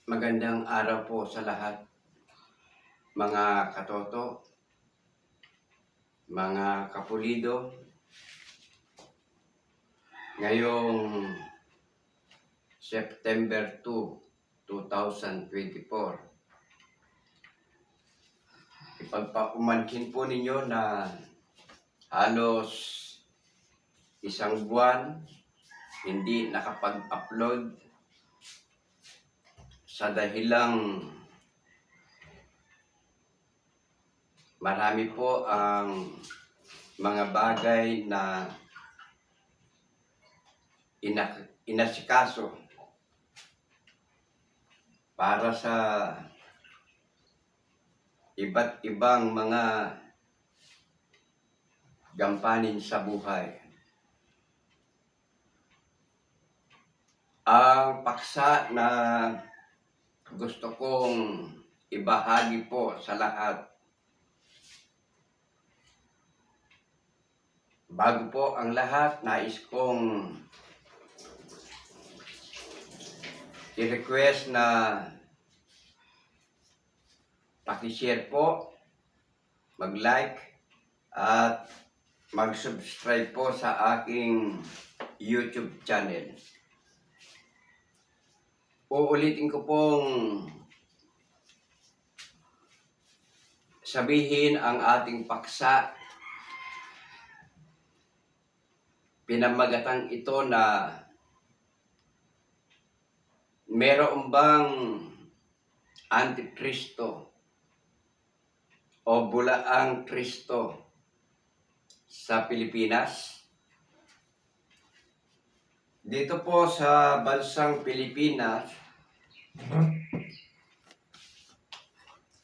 Magandang araw po sa lahat, mga katoto, mga kapulido. Ngayong September 2, 2024, ipagpaumanhin po ninyo na halos isang buwan hindi nakapag-upload sa dahilang marami po ang mga bagay na inasikaso para sa iba't ibang mga gampanin sa buhay. Ang paksa na gusto kong ibahagi po sa lahat, bago po ang lahat, nais kong i-request na paki-share po, mag-like at mag-subscribe po sa aking YouTube channel. Uulitin ko pong sabihin ang ating paksa. Pinamagatan ito na meron bang Antikristo o bulaang Kristo sa Pilipinas? Dito po sa bansang Pilipinas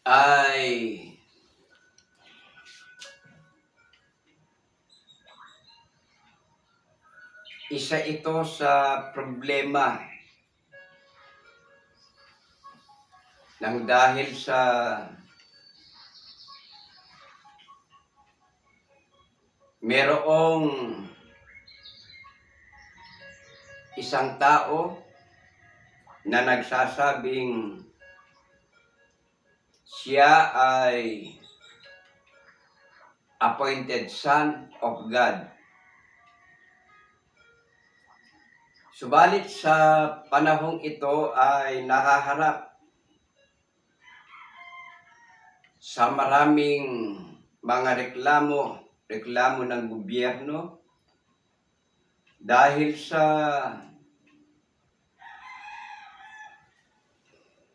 ay isa ito sa problema nang dahil sa merong isang tao na nagsasabing siya ay appointed son of God. Subalit sa panahong ito ay nahaharap sa maraming mga reklamo ng gobyerno dahil sa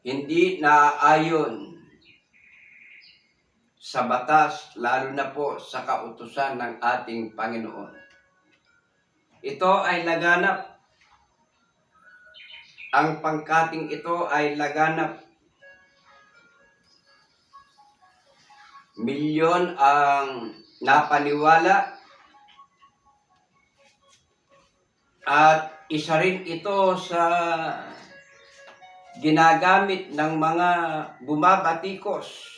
hindi naaayon sa batas, lalo na po sa kautusan ng ating Panginoon. Ito ay laganap, ang pangkating ito ay laganap. Milyon ang napaniwala at isa rin ito sa ginagamit ng mga bumabatikos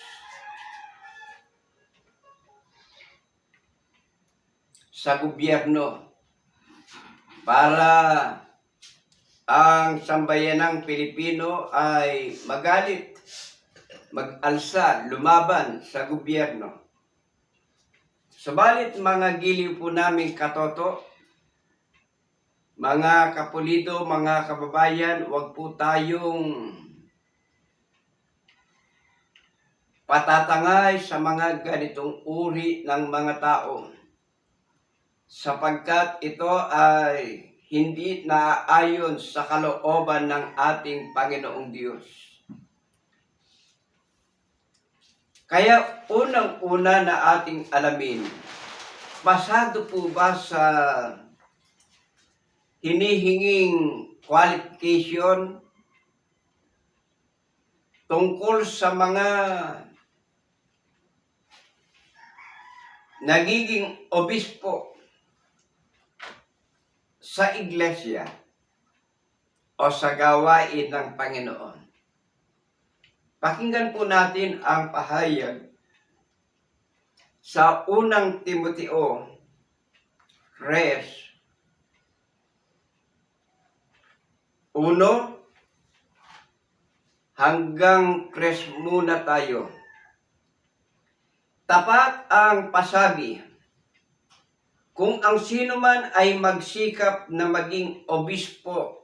sa gobyerno para ang sambayanang Pilipino ay magalit, mag-alsa, lumaban sa gobyerno. Subalit mga giliw po namin katoto, mga kapulido, mga kababayan, huwag po tayong patatangay sa mga ganitong uri ng mga tao, sapagkat ito ay hindi naaayon sa kalooban ng ating Panginoong Diyos. Kaya unang-una na ating alamin, pasado po ba sa hinihinging qualification tungkol sa mga nagiging obispo sa iglesia o sa gawain ng Panginoon? Pakinggan po natin ang pahayag sa unang Timoteo 3, 1 hanggang 3 muna tayo. Tapat ang pasabi, kung ang sino man ay magsikap na maging obispo,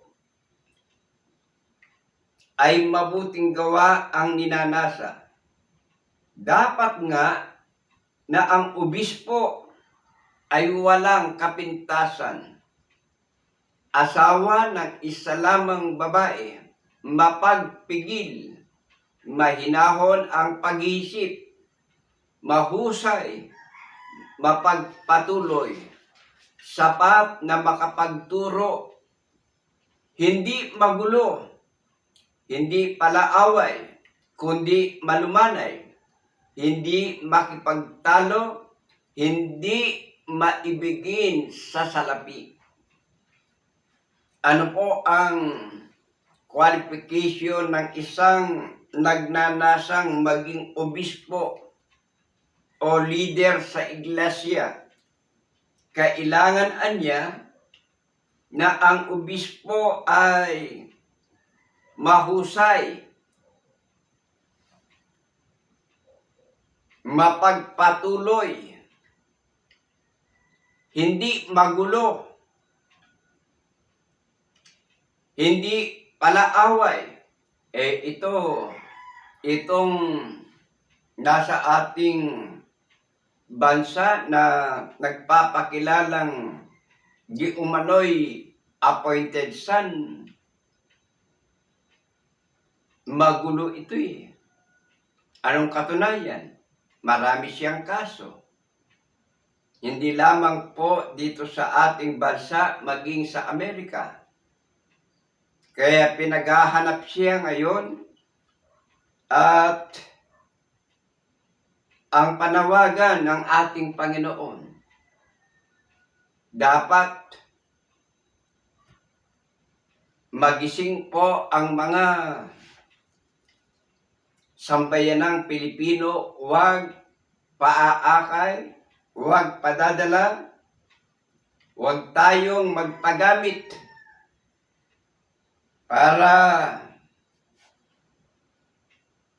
ay mabuting gawa ang ninanasa. Dapat nga na ang obispo ay walang kapintasan, asawa ng isa lamang babae, mapagpigil, mahinahon ang pag-iisip, mahusay, mapagpatuloy, sapat na makapagturo, hindi magulo, hindi palaaway, kundi malumanay, hindi makipagtalo, hindi maibigin sa salapi. Ano po ang qualification ng isang nagnanasang maging obispo o leader sa iglesia? Kailangan anya na ang obispo ay mahusay, mapagpatuloy, hindi magulo, hindi palaaway. Itong nasa ating bansa na nagpapakilalang di umano'y appointed son, magulo ito eh. Anong katunayan? Marami siyang kaso. Hindi lamang po dito sa ating bansa, maging sa Amerika. Kaya pinaghahanap siya ngayon at ang panawagan ng ating Panginoon, dapat magising po ang mga sambayanang Pilipino, huwag paaakay, huwag padadala, huwag tayong magpagamit para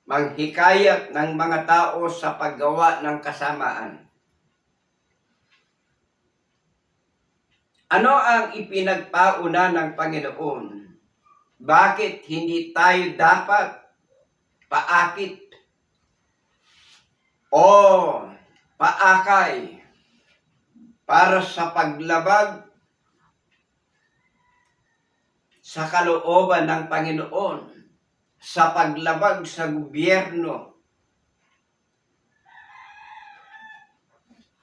manghikayat ng mga tao sa paggawa ng kasamaan. Ano ang ipinagpauna ng Panginoon? Bakit hindi tayo dapat paakit o paakay para sa paglabag sa kalooban ng Panginoon, sa paglabag sa gobyerno,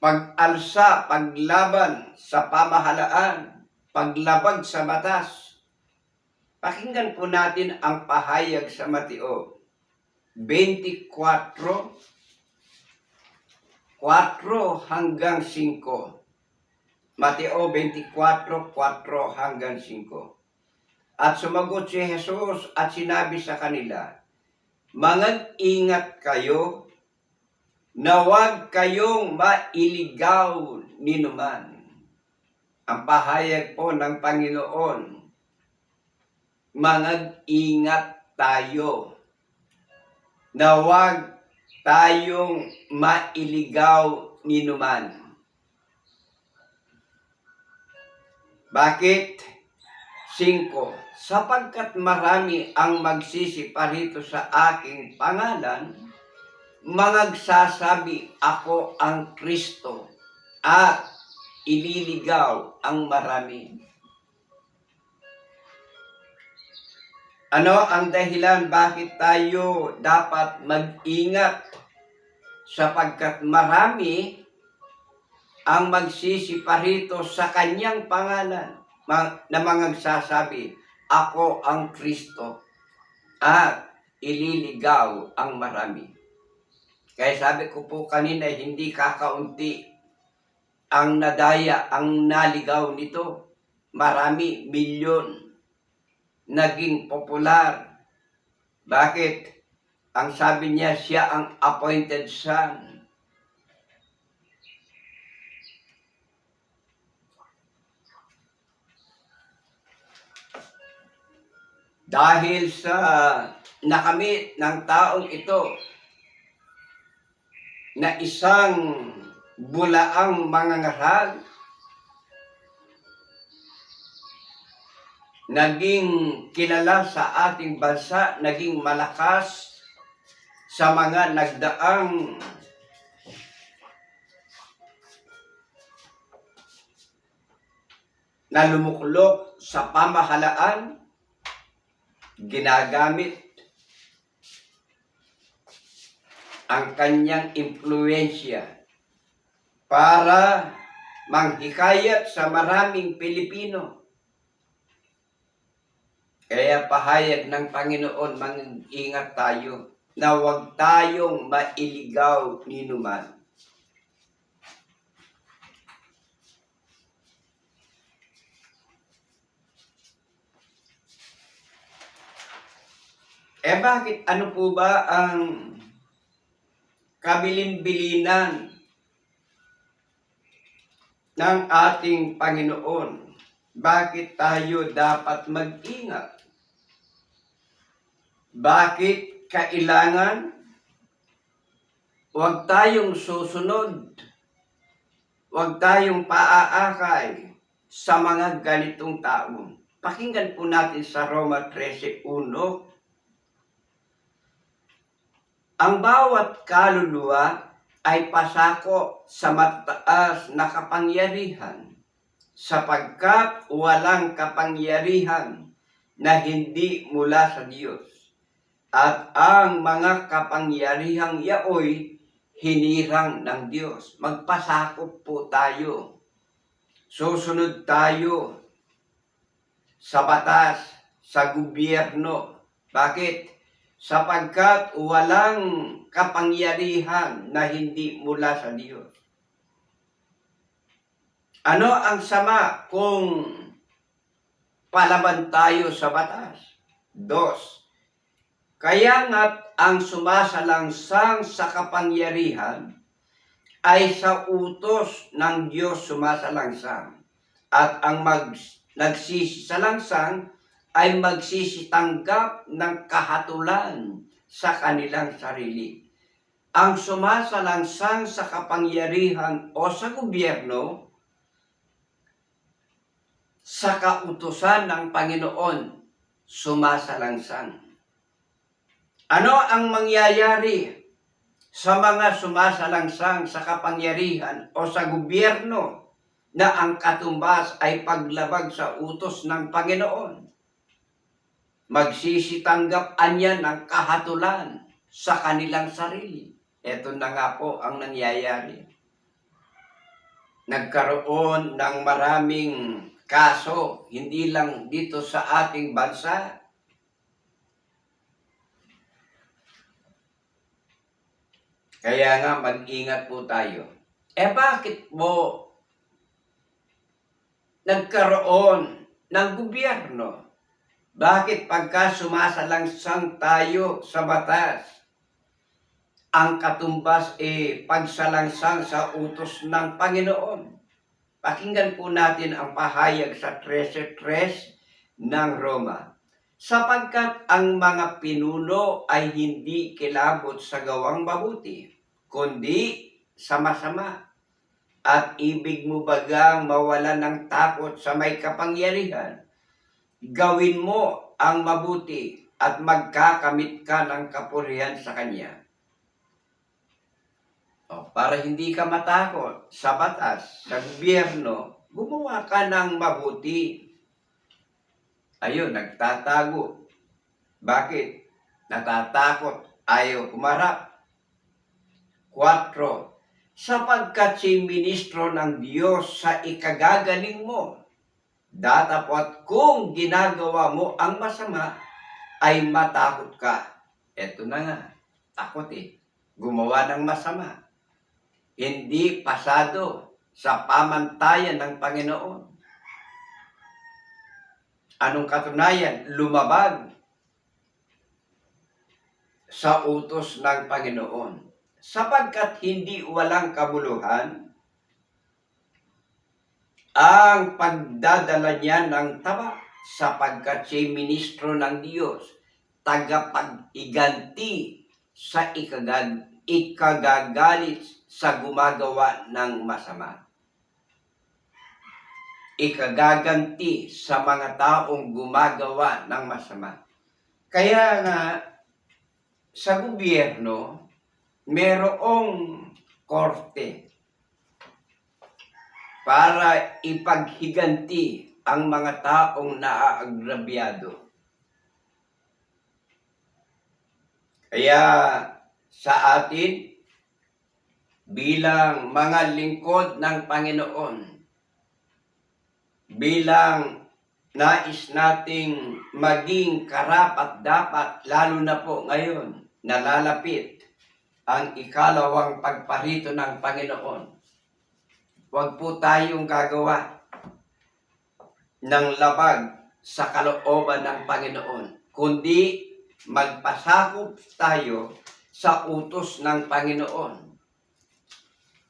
pag-alsa, paglaban sa pamahalaan, paglabag sa batas? Pakinggan po natin ang pahayag sa Mateo 24, 4 hanggang 5. Mateo 24, 4 hanggang 5. At sumagot si Jesus at sinabi sa kanila, "Mangag-ingat kayo na huwag kayong mailigaw ninuman." Ang pahayag po ng Panginoon, mangag-ingat tayo na huwag tayong mailigaw ninuman. Bakit? 5. Sapagkat marami ang magsisiparito sa aking pangalan, mangagsasabi, "Ako ang Kristo," at ililigaw ang marami. Ano ang dahilan bakit tayo dapat mag-ingat? Sapagkat marami ang magsisiparito sa kanyang pangalan na mangagsasabi, "Ako ang Kristo," at ililigaw ang marami. Kaya sabi ko po kanina, hindi kakaunti ang nadaya, ang naligaw nito. Marami, milyon, naging popular. Bakit? Ang sabi niya, siya ang appointed son. Dahil sa nakamit ng taong ito na isang bulaang mangangaral, naging kilala sa ating bansa, naging malakas sa mga nagdaang na lumuklok sa pamahalaan, ginagamit ang kanyang impluensya para manghikayat sa maraming Pilipino. Kaya pahayag ng Panginoon, mag-ingat tayo na huwag tayong mailigaw ni numan. Bakit ano po ba ang kabilin-bilinan ng ating Panginoon? Bakit tayo dapat mag-ingat? Bakit kailangan huwag tayong susunod, huwag tayong paaakay sa mga ganitong tao? Pakinggan po natin sa Roma 13:1. Ang bawat kaluluwa ay pasako sa mataas na kapangyarihan, sapagkat walang kapangyarihan na hindi mula sa Diyos. At ang mga kapangyarihang yaoy hinirang ng Diyos. Magpasakop po tayo. Susunod tayo sa batas, sa gobyerno. Bakit? Sapagkat walang kapangyarihan na hindi mula sa Diyos. Ano ang sama kung palaban tayo sa batas? 2. Kaya nga't ang sumasalangsang sa kapangyarihan ay sa utos ng Diyos sumasalangsang. At ang nagsisalangsang ay magsisitanggap ng kahatulan sa kanilang sarili. Ang sumasalangsang sa kapangyarihan o sa gobyerno, sa kautusan ng Panginoon, sumasalangsang. Ano ang mangyayari sa mga sumasalangsang sa kapangyarihan o sa gobyerno na ang katumbas ay paglabag sa utos ng Panginoon? Magsisitanggap anya ng kahatulan sa kanilang sarili. Ito na nga po ang nangyayari. Nagkaroon ng maraming kaso, hindi lang dito sa ating bansa. Kaya nga mag-ingat po tayo. Bakit mo nagkaroon ng gobyerno? Bakit pagka sumasalangsang tayo sa batas, ang katumbas pagsalangsang sa utos ng Panginoon? Pakinggan po natin ang pahayag sa 13:3 ng Roma. Sapagkat ang mga pinuno ay hindi kilabot sa gawang mabuti, kundi sa masama. At ibig mo bagang mawala ng takot sa may kapangyarihan? Gawin mo ang mabuti at magkakamit ka ng kapurihan sa Kanya. Para hindi ka matakot sa batas, sa gobyerno, gumawa ka ng mabuti. Ayun, nagtatago. Bakit? Natatakot, ayaw kumarap. 4. Sapagkat si ministro ng Diyos sa ikagagaling mo, datapwat kung ginagawa mo ang masama, ay matakot ka. Eto na nga, takot gumawa ng masama. Hindi pasado sa pamantayan ng Panginoon. Anong katunayan? Lumabag sa utos ng Panginoon. Sapagkat hindi walang kabuluhan ang pagdadala niya ng taba sapagkat siya'y ministro ng Diyos, tagapag-iganti sa ikagagalit sa gumagawa ng masama. Ikagaganti sa mga taong gumagawa ng masama. Kaya nga, sa gobyerno, merong korte para ipaghiganti ang mga taong naaagrabyado. Kaya sa atin, bilang mga lingkod ng Panginoon, bilang nais nating maging karapat-dapat, lalo na po ngayon, nalalapit ang ikalawang pagparito ng Panginoon. Huwag po tayong gagawa ng labag sa kalooban ng Panginoon, kundi magpasakop tayo sa utos ng Panginoon.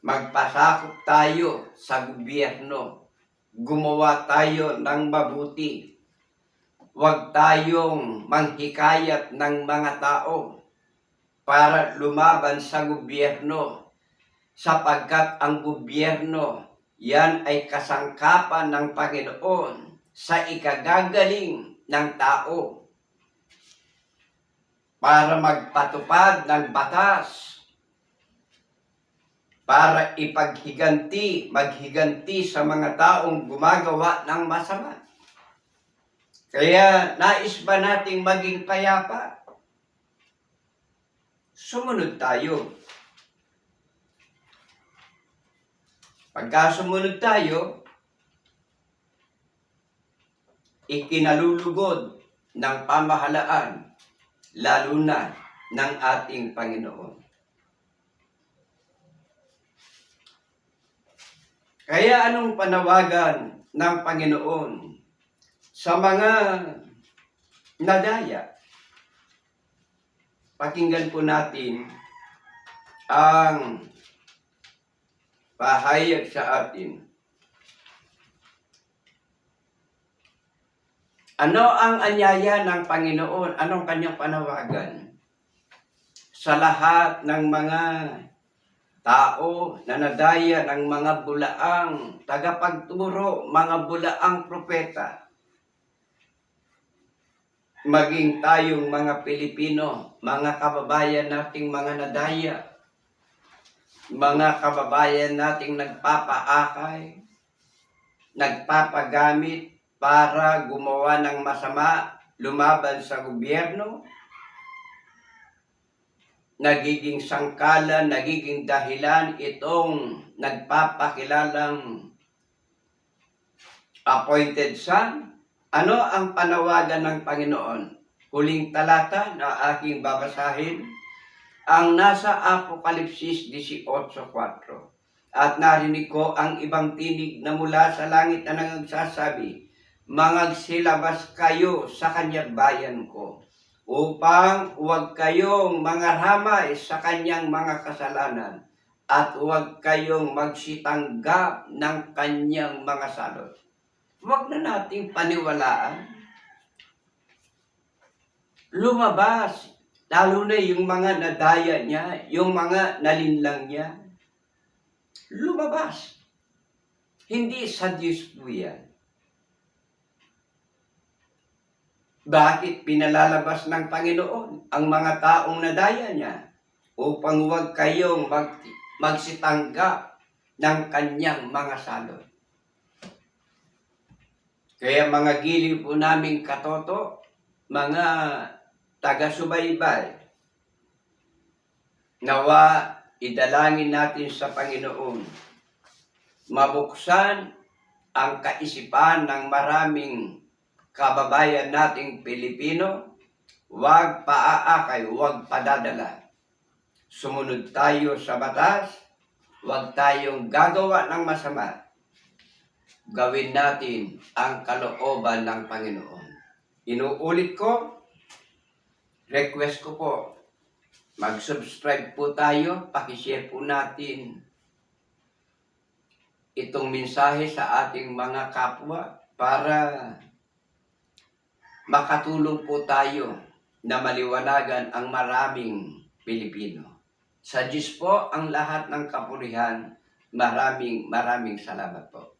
Magpasakop tayo sa gobyerno. Gumawa tayo ng mabuti. Huwag tayong manghikayat ng mga tao para lumaban sa gobyerno, sapagkat ang gobyerno, yan ay kasangkapan ng Panginoon sa ikagagaling ng tao para magpatupad ng batas, para maghiganti sa mga taong gumagawa ng masama. Kaya nais ba nating maging payapa? Sumunod tayo. Pagka sumunod tayo, ikinalulugod ng pamahalaan, lalo na ng ating Panginoon. Kaya anong panawagan ng Panginoon sa mga nadaya? Pakinggan po natin ang pahayag sa atin. Ano ang anyaya ng Panginoon? Anong kanyang panawagan? Sa lahat ng mga tao na nadaya ng mga bulaang tagapagturo, mga bulaang propeta, maging tayong mga Pilipino, mga kababayan nating mga nadaya, mga kababayan nating nagpapaakay, nagpapagamit para gumawa ng masama, lumaban sa gobyerno, nagiging sangkalan, nagiging dahilan itong nagpapakilalang appointed son. Ano ang panawagan ng Panginoon? Huling talata na aking babasahin, ang nasa Apokalipsis 18:4. At narinig ko ang ibang tinig na mula sa langit na nagsasabi, mangagsilabas kayo sa kanyang bayan ko, upang huwag kayong mangaramay sa kanyang mga kasalanan, at huwag kayong magsitanggap ng kanyang mga salot. Huwag na nating paniwalaan. Lumabas, lalo na yung mga nadaya niya, yung mga nalinlang niya. Lumabas. Hindi sa Diyos po yan. Bakit pinalalabas ng Panginoon ang mga taong nadaya niya? Upang huwag kayong magsitanggap ng kanyang mga salot. Kaya mga giliw po naming katoto, mga taga-subaybay, nawa idalangin natin sa Panginoon, mabuksan ang kaisipan ng maraming kababayan nating Pilipino, huwag paaakay, huwag padadala. Sumunod tayo sa batas, huwag tayong gagawa ng masama. Gawin natin ang kalooban ng Panginoon. Inuulit ko, request ko po, mag-subscribe po tayo, pakishare po natin itong mensahe sa ating mga kapwa para makatulong po tayo na maliwanagan ang maraming Pilipino. Sa Diyos po ang lahat ng kapurihan. Maraming salamat po.